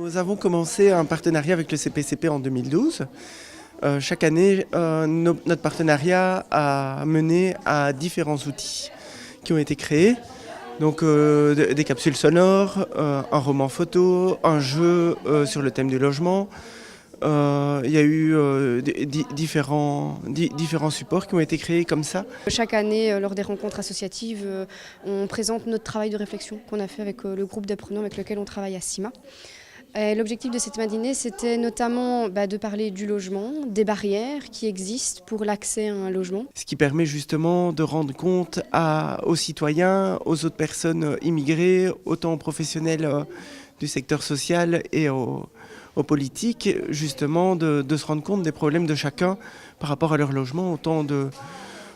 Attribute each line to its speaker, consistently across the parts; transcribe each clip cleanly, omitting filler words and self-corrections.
Speaker 1: Nous avons commencé un partenariat avec le CPCP en 2012. Chaque année, notre partenariat a mené à différents outils qui ont été créés. Donc des capsules sonores, un roman photo, un jeu sur le thème du logement. Il y a eu différents supports qui ont été créés comme ça.
Speaker 2: Chaque année, lors des rencontres associatives, on présente notre travail de réflexion qu'on a fait avec le groupe d'apprenants avec lequel on travaille à CIMA. L'objectif de cette matinée, c'était notamment de parler du logement, des barrières qui existent pour l'accès à un logement.
Speaker 1: Ce qui permet justement de rendre compte aux citoyens, aux autres personnes immigrées, autant aux professionnels du secteur social et aux politiques, justement de se rendre compte des problèmes de chacun par rapport à leur logement,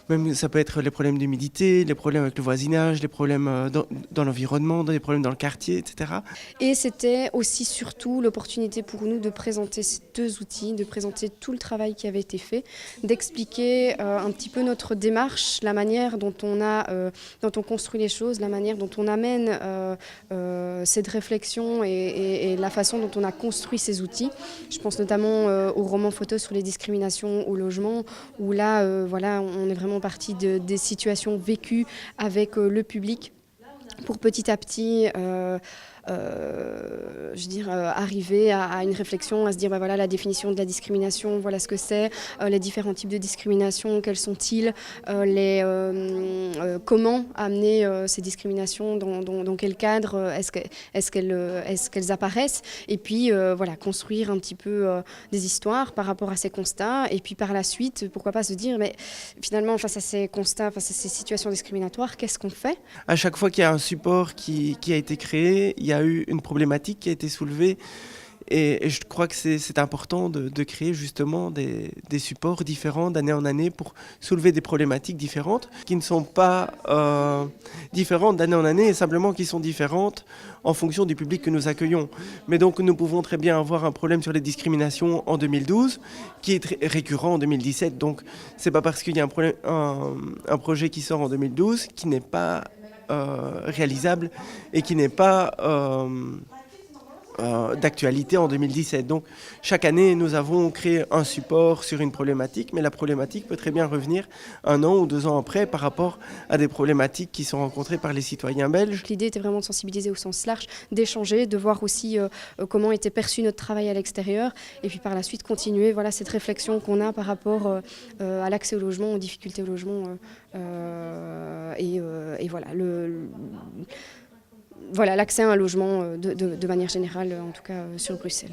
Speaker 1: même ça peut être les problèmes d'humidité, les problèmes avec le voisinage, les problèmes dans l'environnement, les problèmes dans le quartier, etc.
Speaker 2: Et c'était aussi surtout l'opportunité pour nous de présenter ces deux outils, de présenter tout le travail qui avait été fait, d'expliquer un petit peu notre démarche, la manière dont on construit les choses, la manière dont on amène cette réflexion et la façon dont on a construit ces outils. Je pense notamment au roman photo sur les discriminations au logement, où là, voilà, on est vraiment partie des situations vécues avec le public pour petit à petit arriver à une réflexion, à se dire voilà la définition de la discrimination, voilà ce que c'est, les différents types de discrimination, quels sont-ils, comment amener ces discriminations, dans quel cadre est-ce qu'elles apparaissent, et puis voilà, construire un petit peu des histoires par rapport à ces constats, et puis par la suite, pourquoi pas se dire mais finalement face à ces constats, face à ces situations discriminatoires, qu'est-ce qu'on fait?
Speaker 1: À chaque fois qu'il y a un support qui a été créé, il y a eu une problématique qui a été soulevée et je crois que c'est important de créer justement des supports différents d'année en année pour soulever des problématiques différentes qui ne sont pas différentes d'année en année, et simplement qui sont différentes en fonction du public que nous accueillons. Mais donc nous pouvons très bien avoir un problème sur les discriminations en 2012 qui est récurrent en 2017. Donc c'est pas parce qu'il y a un projet qui sort en 2012 qui n'est pas réalisable et qui n'est pas d'actualité en 2017. Donc chaque année, nous avons créé un support sur une problématique, mais la problématique peut très bien revenir 1 an ou 2 ans après par rapport à des problématiques qui sont rencontrées par les citoyens belges.
Speaker 2: L'idée était vraiment de sensibiliser au sens large, d'échanger, de voir aussi comment était perçu notre travail à l'extérieur, et puis par la suite continuer cette réflexion qu'on a par rapport à l'accès au logement, aux difficultés au logement, et voilà, l'accès à un logement de manière générale, en tout cas sur Bruxelles.